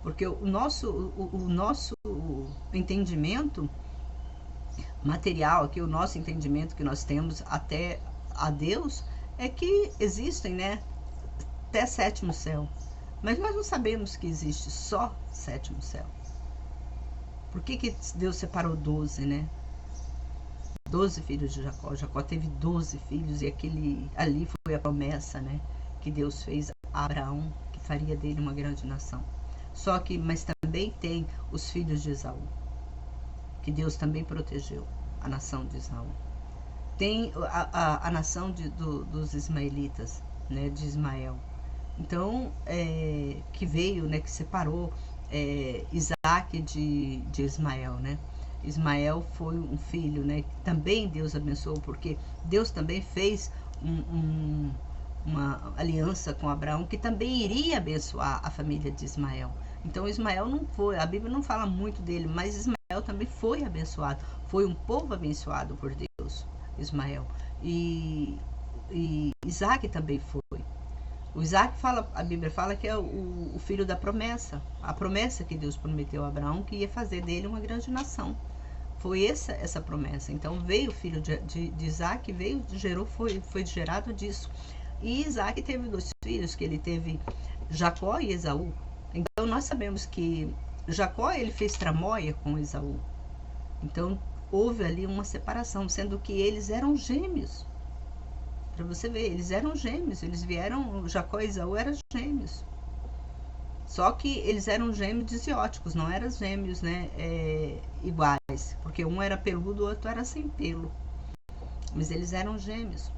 Porque o nosso entendimento material, aqui, o nosso entendimento que nós temos até a Deus, é que existem, né, até 7º céu. Mas nós não sabemos que existe só 7º céu. Por que Deus separou 12, né? 12 filhos de Jacó. Jacó teve 12 filhos e ali foi a promessa, né? Que Deus fez a Abraão, que faria dele uma grande nação. Mas também tem os filhos de Esaú, que Deus também protegeu a nação de Esaú. Tem a nação dos ismaelitas, né? De Ismael. Então, que veio, né? Que separou Isaac de Ismael, né? Ismael foi um filho, né? Que também Deus abençoou, porque Deus também fez uma aliança com Abraão, que também iria abençoar a família de Ismael. Então Ismael não foi, a Bíblia não fala muito dele, mas Ismael também foi abençoado. Foi um povo abençoado por Deus, Ismael. E Isaac também foi. O Isaac a Bíblia fala que é o filho da promessa. A promessa que Deus prometeu a Abraão, que ia fazer dele uma grande nação. Foi essa promessa. Então veio o filho de Isaac, foi gerado disso. E Isaac teve 2 filhos, que ele teve Jacó e Esaú. Então nós sabemos que Jacó, ele fez tramóia com Esaú. Então houve ali uma separação, sendo que eles eram gêmeos. Para você ver, eles eram gêmeos, Jacó e Esaú eram gêmeos. Só que eles eram gêmeos disióticos, não eram gêmeos, né, iguais, porque um era peludo, o outro era sem pelo. Mas eles eram gêmeos.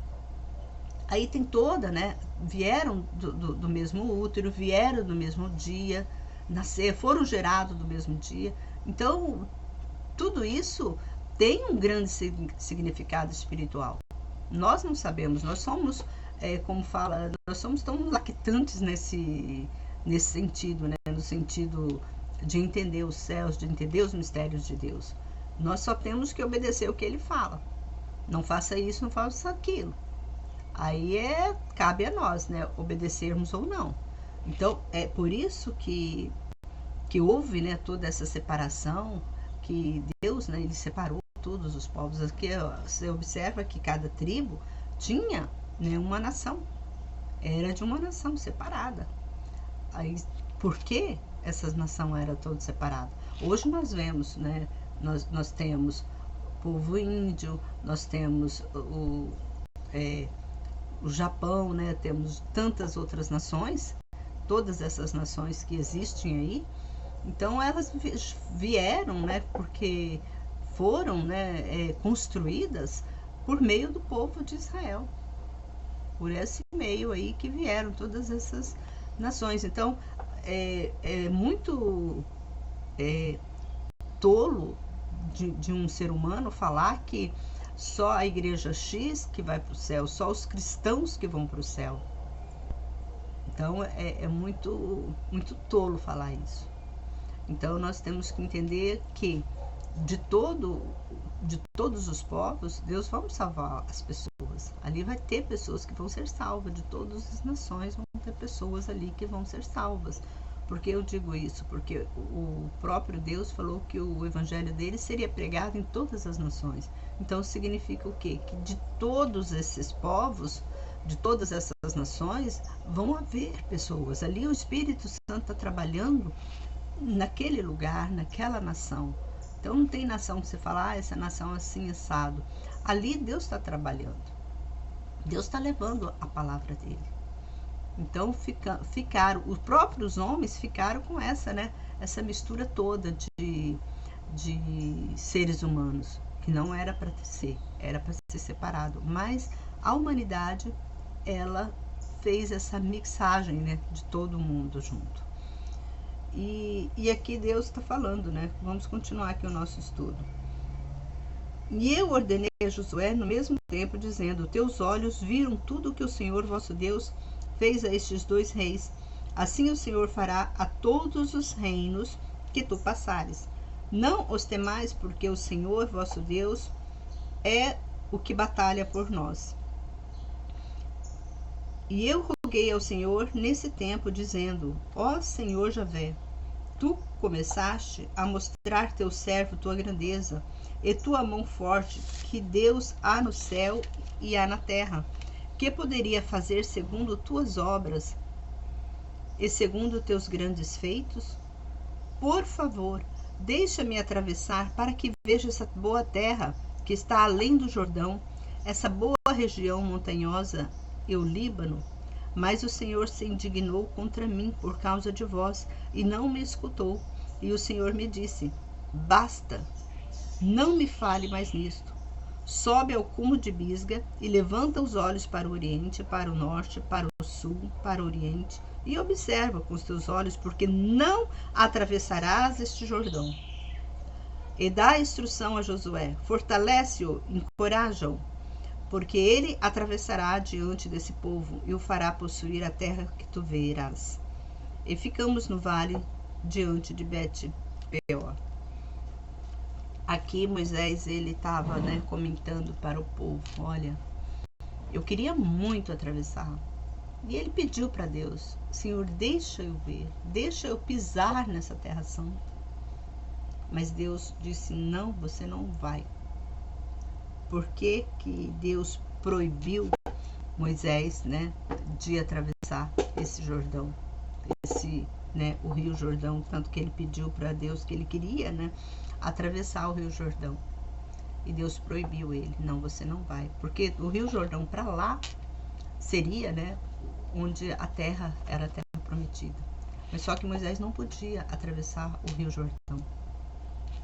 Aí tem né, vieram do mesmo útero, vieram do mesmo dia, foram gerados do mesmo dia. Então, tudo isso tem um grande significado espiritual. Nós não sabemos, nós somos, como fala, nós somos tão lactantes nesse sentido, né? No sentido de entender os céus, de entender os mistérios de Deus. Nós só temos que obedecer o que ele fala. Não faça isso, não faça aquilo. Aí cabe a nós, né? Obedecermos ou não. Então, é por isso que houve, né, toda essa separação, que Deus, né, ele separou todos os povos. Aqui você observa que cada tribo tinha, né, uma nação. Era de uma nação separada. Aí, por que essas nações eram todas separadas? Hoje nós vemos, né, nós temos povo índio, nós temos o Japão, né, temos tantas outras nações, todas essas nações que existem aí. Então elas vieram, né, porque foram, né, construídas por meio do povo de Israel. Por esse meio aí que vieram todas essas nações. Então, é muito tolo de um ser humano falar que só a igreja X que vai para o céu, só os cristãos que vão para o céu. Então, é muito, muito tolo falar isso. Então, nós temos que entender que de todos os povos, Deus vai salvar as pessoas. Ali vai ter pessoas que vão ser salvas, de todas as nações vão ter pessoas ali que vão ser salvas. Por que eu digo isso? Porque o próprio Deus falou que o evangelho dele seria pregado em todas as nações. Então significa o quê? Que de todos esses povos, de todas essas nações, vão haver pessoas. Ali o Espírito Santo está trabalhando naquele lugar, naquela nação. Então não tem nação que você fala, essa nação é assim, assado. Ali Deus está trabalhando. Deus está levando a palavra dele. Então ficaram, os próprios homens ficaram com essa mistura toda de seres humanos, que não era para ser, era para ser separado. Mas a humanidade, ela fez essa mixagem, né, de todo mundo junto. E aqui Deus está falando, né? Vamos continuar aqui o nosso estudo. E eu ordenei a Josué no mesmo tempo, dizendo: teus olhos viram tudo o que o Senhor vosso Deus fez a estes 2 reis. Assim o Senhor fará a todos os reinos que tu passares. Não os temais, porque o Senhor vosso Deus é o que batalha por nós. E eu roguei ao Senhor nesse tempo, dizendo: ó Senhor Javé, tu começaste a mostrar teu servo tua grandeza e tua mão forte, que Deus há no céu e há na terra, que poderia fazer segundo tuas obras e segundo teus grandes feitos? Por favor, deixa-me atravessar para que veja essa boa terra que está além do Jordão, essa boa região montanhosa e o Líbano. Mas o Senhor se indignou contra mim por causa de vós e não me escutou. E o Senhor me disse: basta, não me fale mais nisto. Sobe ao cume de Pisga e levanta os olhos para o oriente, para o norte, para o sul, para o oriente, e observa com os teus olhos, porque não atravessarás este Jordão. E dá instrução a Josué: fortalece-o, encoraja-o, porque ele atravessará diante desse povo e o fará possuir a terra que tu verás. E ficamos no vale diante de Bet-peor. Aqui Moisés, ele estava, comentando para o povo: olha, eu queria muito atravessar. E ele pediu para Deus: Senhor, deixa eu ver, deixa eu pisar nessa terra santa. Mas Deus disse: não, você não vai. Por que que Deus proibiu Moisés, de atravessar esse Jordão, o Rio Jordão? Tanto que ele pediu para Deus que ele queria, atravessar o Rio Jordão. E Deus proibiu ele: não, você não vai. Porque o Rio Jordão para lá seria, onde a terra era a terra prometida. Mas só que Moisés não podia atravessar o Rio Jordão.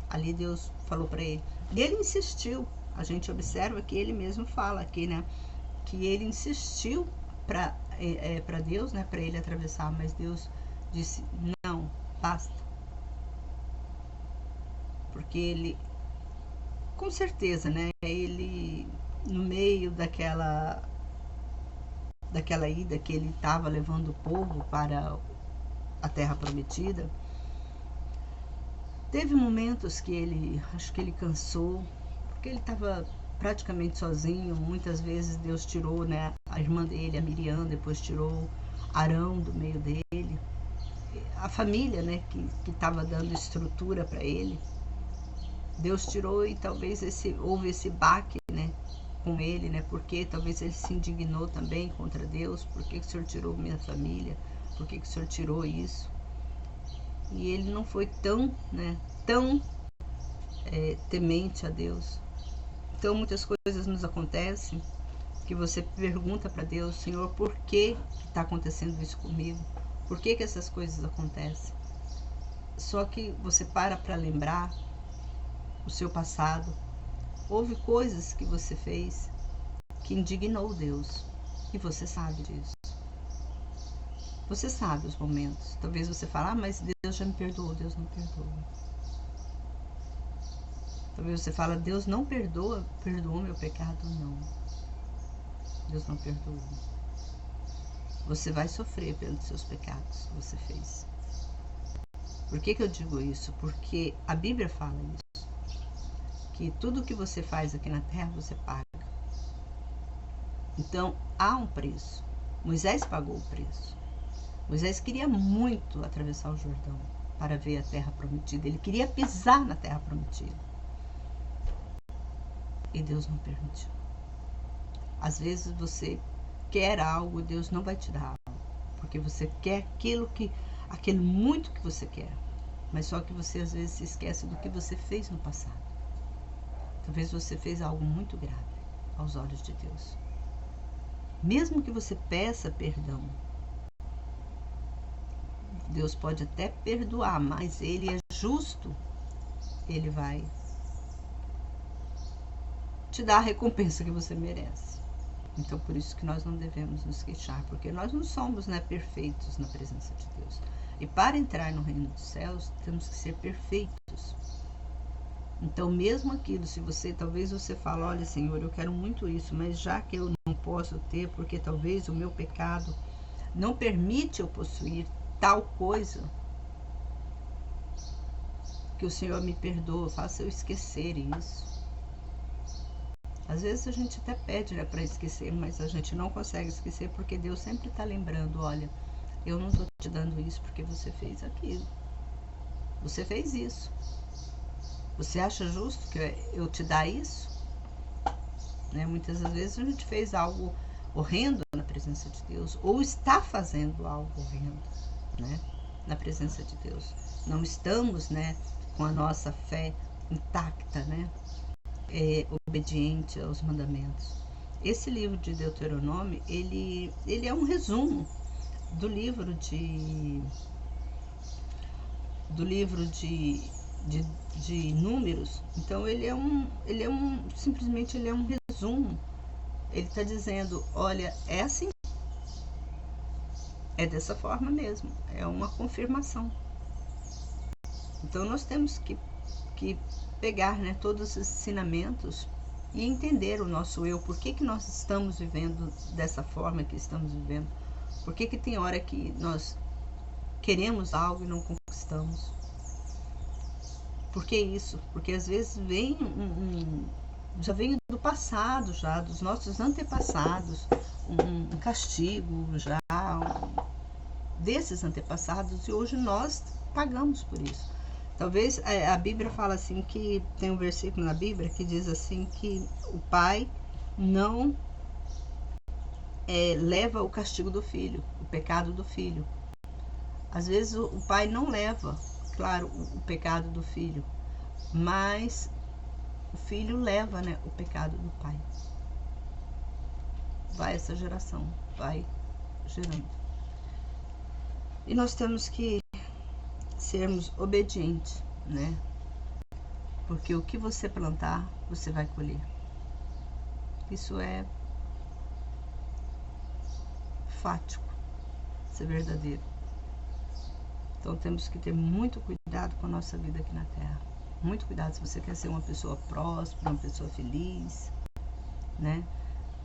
Ali Deus falou para ele. E ele insistiu. A gente observa que ele mesmo fala aqui, que ele insistiu para Deus, para ele atravessar. Mas Deus disse: não, basta. Porque ele, com certeza, ele, no meio daquela ida que ele estava levando o povo para a terra prometida, teve momentos que ele, acho que ele cansou, porque ele estava praticamente sozinho. Muitas vezes Deus tirou, a irmã dele, a Miriam, depois tirou Arão do meio dele, a família, que estava dando estrutura para ele. Deus tirou, e talvez houve esse baque, com ele, porque talvez ele se indignou também contra Deus. Por que o Senhor tirou minha família? Por que o Senhor tirou isso? E ele não foi tão temente a Deus. Então muitas coisas nos acontecem que você pergunta para Deus: Senhor, por que está acontecendo isso comigo? Por que essas coisas acontecem? Só que você para lembrar o seu passado. Houve coisas que você fez que indignou Deus, e você sabe disso. Você sabe os momentos. Talvez você fale: mas Deus já me perdoou. Deus não perdoa. Talvez você fale: Deus não perdoou meu pecado. Não, Deus não perdoa. Você vai sofrer pelos seus pecados que você fez. Por que eu digo isso? Porque a Bíblia fala isso, que tudo que você faz aqui na terra você paga. Então há um preço. Moisés pagou o preço. Moisés queria muito atravessar o Jordão para ver a terra prometida. Ele queria pisar na terra prometida. E Deus não permitiu. Às vezes você quer algo, Deus não vai te dar algo, porque você quer aquilo muito que você quer. Mas só que você às vezes se esquece do que você fez no passado. Talvez você fez algo muito grave aos olhos de Deus. Mesmo que você peça perdão, Deus pode até perdoar, mas Ele é justo. Ele vai te dar a recompensa que você merece. Então, por isso que nós não devemos nos queixar, porque nós não somos perfeitos na presença de Deus. E para entrar no reino dos céus, temos que ser perfeitos. Então, mesmo aquilo, talvez você fale: olha, Senhor, eu quero muito isso, mas já que eu não posso ter, porque talvez o meu pecado não permite eu possuir tal coisa, que o Senhor me perdoa, faça eu esquecer isso. Às vezes a gente até pede para esquecer, mas a gente não consegue esquecer, porque Deus sempre está lembrando: olha, eu não estou te dando isso porque você fez aquilo. Você fez isso. Você acha justo que eu te dar isso? Muitas das vezes a gente fez algo horrendo na presença de Deus, ou está fazendo algo horrendo. né, na presença de Deus. Não estamos, né, com a nossa fé intacta, né, obediente aos mandamentos. Esse livro de Deuteronômio, ele é um resumo do livro de Números. Então simplesmente ele é um resumo. Ele está dizendo, olha, é assim, é dessa forma mesmo, é uma confirmação. Então nós temos que pegar, né, todos os ensinamentos e entender o nosso eu, por que nós estamos vivendo dessa forma que estamos vivendo, por que tem hora que nós queremos algo e não conquistamos. Por que isso? Porque às vezes vem já vem do passado, já dos nossos antepassados, um castigo já desses antepassados, e hoje nós pagamos por isso. Talvez a Bíblia fala assim, que tem um versículo na Bíblia que diz assim, que o pai não leva o castigo do filho, o pecado do filho. Às vezes o pai não leva, claro, o pecado do filho, mas o filho leva, né, o pecado do pai. Vai essa geração, vai gerando. E nós temos que sermos obedientes, né? Porque o que você plantar, você vai colher. Isso é fático, isso é verdadeiro. Então temos que ter muito cuidado com a nossa vida aqui na Terra. Muito cuidado se você quer ser uma pessoa próspera, uma pessoa feliz, né?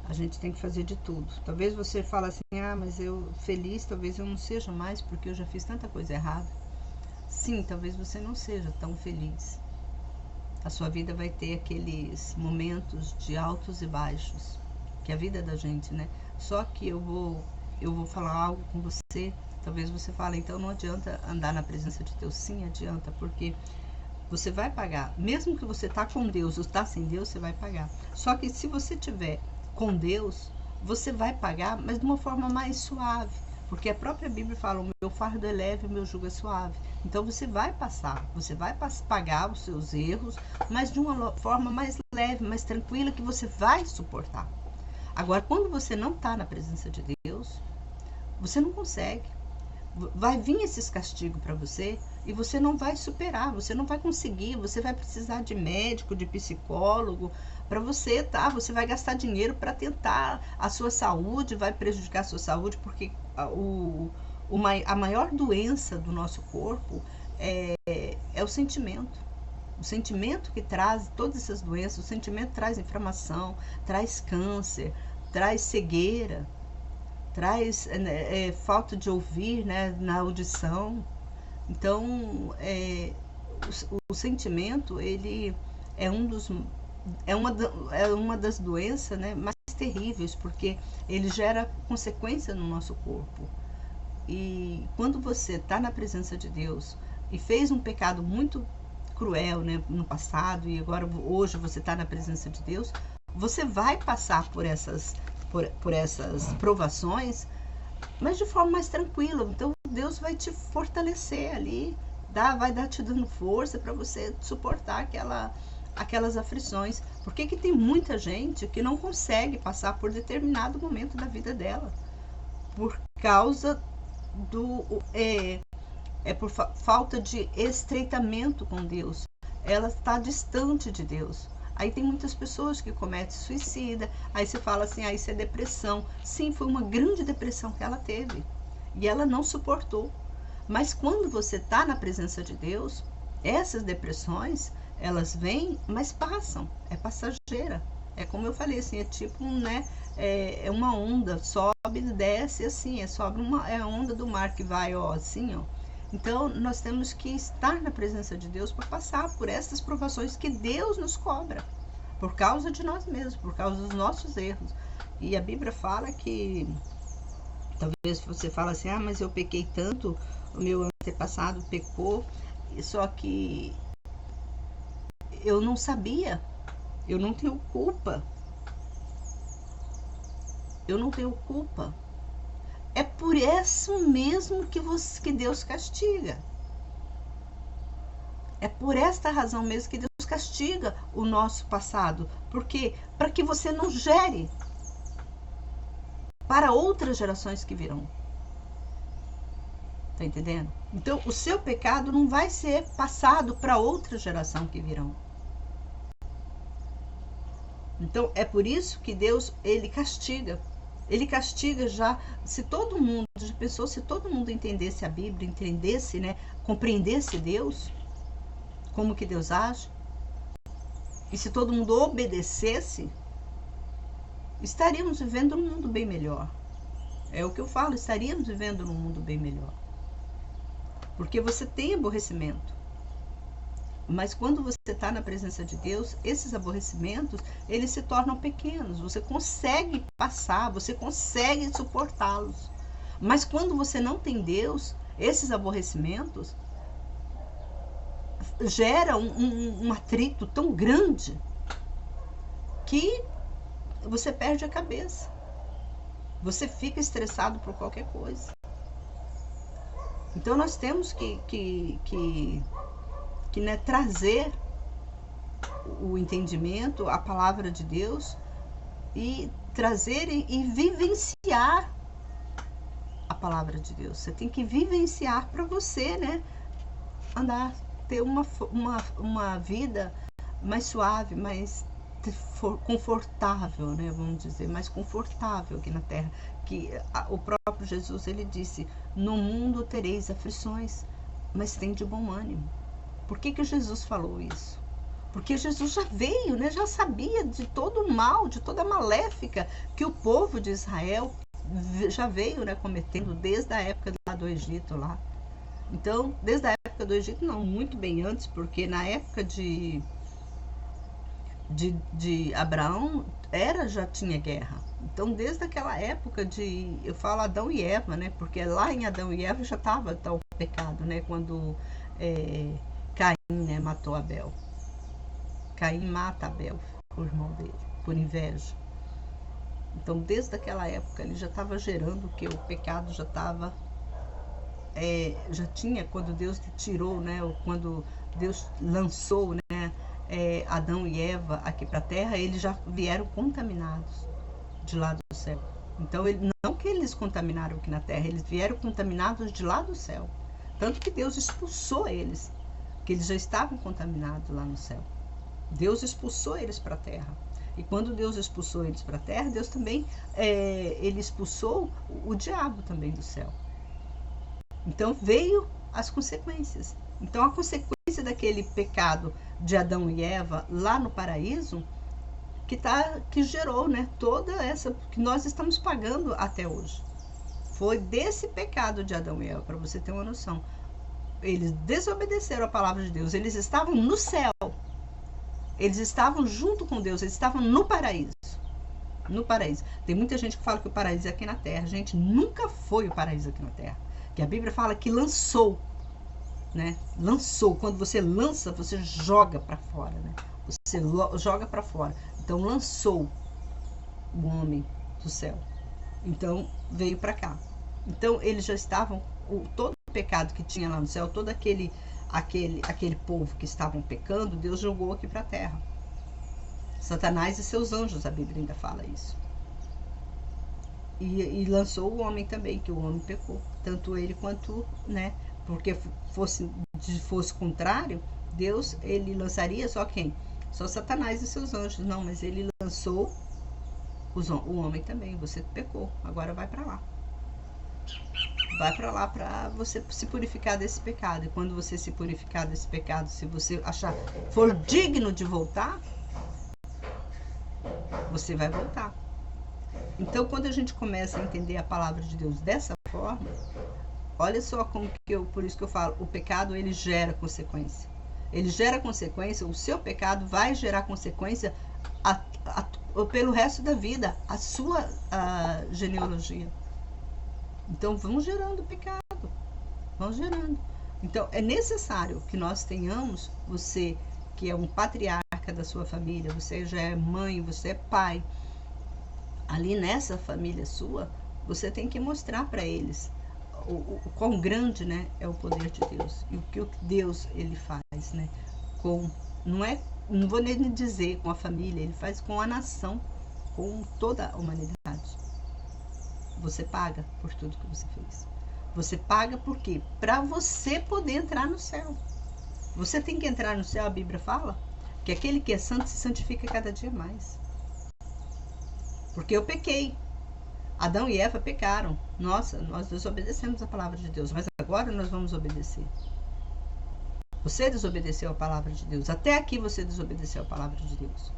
A gente tem que fazer de tudo. Talvez você fale assim, mas eu feliz, talvez eu não seja mais porque eu já fiz tanta coisa errada. Sim, talvez você não seja tão feliz. A sua vida vai ter aqueles momentos de altos e baixos, que é a vida da gente, né? Só que eu vou falar algo com você, talvez você fale, então não adianta andar na presença de Deus. Sim, adianta, porque você vai pagar. Mesmo que você tá com Deus ou está sem Deus, você vai pagar. Só que se você tiver com Deus, você vai pagar, mas de uma forma mais suave. Porque a própria Bíblia fala, o meu fardo é leve, o meu jugo é suave. Então você vai passar, você vai pagar os seus erros, mas de uma forma mais leve, mais tranquila, que você vai suportar. Agora, quando você não está na presença de Deus, você não consegue. Vai vir esses castigos para você e você não vai superar, você não vai conseguir, você vai precisar de médico, de psicólogo para você, tá? Você vai gastar dinheiro para tentar, a sua saúde vai prejudicar a sua saúde, porque a maior doença do nosso corpo é o sentimento. O sentimento que traz todas essas doenças, o sentimento traz inflamação, traz câncer, traz cegueira, traz falta de ouvir, né, na audição. Então, o sentimento, ele é uma das doenças, né, mais terríveis, porque ele gera consequência no nosso corpo. E quando você está na presença de Deus e fez um pecado muito cruel, né, no passado, e agora hoje você está na presença de Deus, você vai passar por essas provações, mas de forma mais tranquila. Então Deus vai te fortalecer ali, vai dar te dando força para você suportar aquelas aflições. Porque que tem muita gente que não consegue passar por determinado momento da vida dela, por causa por falta de estreitamento com Deus. Ela está distante de Deus. Aí tem muitas pessoas que cometem suicídio. Aí você fala assim, isso é depressão. Sim, foi uma grande depressão que ela teve. E ela não suportou. Mas quando você está na presença de Deus, essas depressões, elas vêm, mas passam. É passageira. É como eu falei, assim, é tipo, né, é uma onda, sobe e desce, assim, é a onda do mar que vai, assim, ó. Então, nós temos que estar na presença de Deus para passar por essas provações que Deus nos cobra, por causa de nós mesmos, por causa dos nossos erros. E a Bíblia fala que, talvez você fale assim, mas eu pequei tanto, o meu antepassado pecou, só que eu não sabia, eu não tenho culpa. Eu não tenho culpa. é por isso mesmo que Deus castiga. É por esta razão mesmo que Deus castiga o nosso passado. Porque para que você não gere para outras gerações que virão. Tá entendendo? Então, o seu pecado não vai ser passado para outra geração que virão. Então, é por isso que Deus, ele castiga. Ele castiga já, se todo mundo, já pensou, se todo mundo entendesse a Bíblia, entendesse, né, compreendesse Deus, como que Deus age, e se todo mundo obedecesse, estaríamos vivendo num mundo bem melhor. É o que eu falo, estaríamos vivendo num mundo bem melhor. Porque você tem aborrecimento. Mas quando você está na presença de Deus, esses aborrecimentos, eles se tornam pequenos. Você consegue passar, você consegue suportá-los. Mas quando você não tem Deus, esses aborrecimentos geram um atrito tão grande que você perde a cabeça. Você fica estressado por qualquer coisa. Então nós temos que né, trazer o entendimento, a palavra de Deus, e trazer e vivenciar a palavra de Deus. Você tem que vivenciar para você, né, andar, ter uma vida mais suave, mais confortável, né, vamos dizer, mais confortável aqui na terra. Que o próprio Jesus, ele disse: no mundo tereis aflições, mas tem de bom ânimo. Por que Jesus falou isso? Porque Jesus já veio, né, já sabia de todo o mal, de toda a maléfica que o povo de Israel já veio, né, cometendo desde a época lá do Egito lá. Então, desde a época do Egito, não, muito bem antes, porque na época de Abraão já tinha guerra. Então, desde aquela época eu falo Adão e Eva, né? Porque lá em Adão e Eva já estava tal pecado, né? Quando Caim, né, matou Abel. Caim mata Abel, o irmão dele, por inveja. Então, desde aquela época, ele já estava gerando que o pecado já estava... já tinha, quando Deus tirou, né? Quando Deus lançou, né, Adão e Eva aqui para a terra, eles já vieram contaminados de lá do céu. Então, não que eles contaminaram aqui na terra, eles vieram contaminados de lá do céu. Tanto que Deus expulsou eles, que eles já estavam contaminados lá no céu. Deus expulsou eles para a terra. E quando Deus expulsou eles para a terra, Deus também ele expulsou o diabo também do céu. Então veio as consequências. Então a consequência daquele pecado de Adão e Eva lá no paraíso, que gerou, né, toda essa que nós estamos pagando até hoje. Foi desse pecado de Adão e Eva, para você ter uma noção. Eles desobedeceram a palavra de Deus, eles estavam no céu. Eles estavam junto com Deus, eles estavam no paraíso. No paraíso. Tem muita gente que fala que o paraíso é aqui na terra. Gente, nunca foi o paraíso aqui na terra. Que a Bíblia fala que lançou, né? Lançou. Quando você lança, você joga para fora, né? Você joga para fora. Então, lançou o homem do céu. Então, veio para cá. Então, eles já estavam... todo o pecado que tinha lá no céu, todo aquele povo que estavam pecando, Deus jogou aqui para a terra. Satanás e seus anjos, a Bíblia ainda fala isso. E lançou o homem também, que o homem pecou. Tanto ele quanto, né? Porque fosse contrário, Deus, ele lançaria só quem? Só Satanás e seus anjos. Não, mas ele lançou o homem também. Você pecou, agora vai para lá. Vai para lá para você se purificar desse pecado. E quando você se purificar desse pecado, se você for digno de voltar, você vai voltar. Então, quando a gente começa a entender a palavra de Deus dessa forma, olha só como por isso que eu falo, o pecado, ele gera consequência. Ele gera consequência, o seu pecado vai gerar consequência pelo resto da vida, a sua genealogia. Então, vão gerando pecado, vão gerando. Então, é necessário que nós tenhamos, você que é um patriarca da sua família, você já é mãe, você é pai, ali nessa família sua, você tem que mostrar para eles o quão grande, né, é o poder de Deus e o que Deus ele faz, né, com não vou nem dizer com a família, ele faz com a nação, com toda a humanidade. Você paga por tudo que você fez. Você paga por quê? Para você poder entrar no céu. Você tem que entrar no céu, a Bíblia fala que aquele que é santo se santifica cada dia mais. Porque eu pequei. Adão e Eva pecaram. Nossa, nós desobedecemos a palavra de Deus, mas agora nós vamos obedecer. Você desobedeceu a palavra de Deus. Até aqui você desobedeceu a palavra de Deus.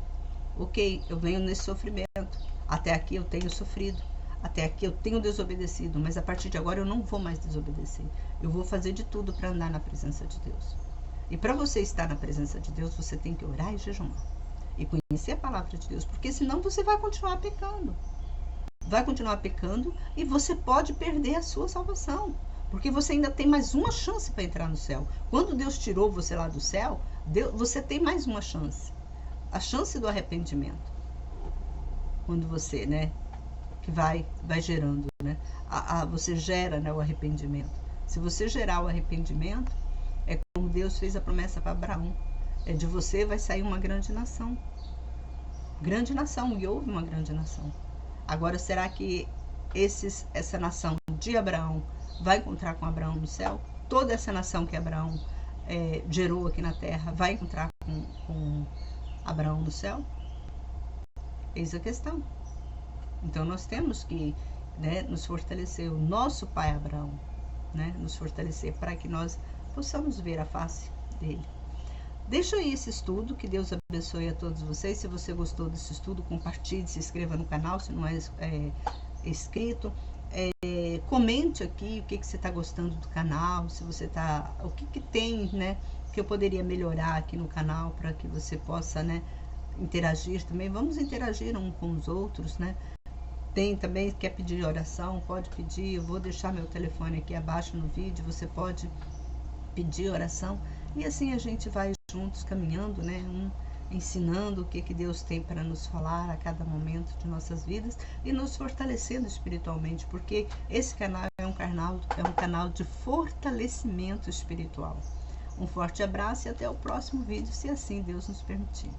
Ok, eu venho nesse sofrimento. Até aqui eu tenho sofrido. Até aqui eu tenho desobedecido. Mas a partir de agora eu não vou mais desobedecer. Eu vou fazer de tudo para andar na presença de Deus. E para você estar na presença de Deus, você tem que orar e jejuar. E conhecer a palavra de Deus. Porque senão você vai continuar pecando. Vai continuar pecando e você pode perder a sua salvação. Porque você ainda tem mais uma chance para entrar no céu. Quando Deus tirou você lá do céu, você tem mais uma chance. A chance do arrependimento. Quando você, né, que vai gerando, né, você gera, né, o arrependimento. Se você gerar o arrependimento, é como Deus fez a promessa para Abraão. É de você vai sair uma grande nação. Grande nação, e houve uma grande nação. Agora, será que essa nação de Abraão vai encontrar com Abraão no céu? Toda essa nação que Abraão gerou aqui na terra vai encontrar com Abraão no céu? Eis a questão. Então, nós temos que, né, nos fortalecer. O nosso pai Abraão, né, nos fortalecer para que nós possamos ver a face dele. Deixa aí esse estudo, que Deus abençoe a todos vocês. Se você gostou desse estudo, compartilhe, se inscreva no canal, se não é inscrito. Comente aqui o que você está gostando do canal, se você tá, o que tem, né, que eu poderia melhorar aqui no canal para que você possa, né, interagir também. Vamos interagir uns com os outros, né? Tem também, quer pedir oração, pode pedir. Eu vou deixar meu telefone aqui abaixo no vídeo, você pode pedir oração. E assim a gente vai juntos caminhando, né? Ensinando o que Deus tem para nos falar a cada momento de nossas vidas e nos fortalecendo espiritualmente, porque esse canal é um canal de fortalecimento espiritual. Um forte abraço e até o próximo vídeo, se assim Deus nos permitir.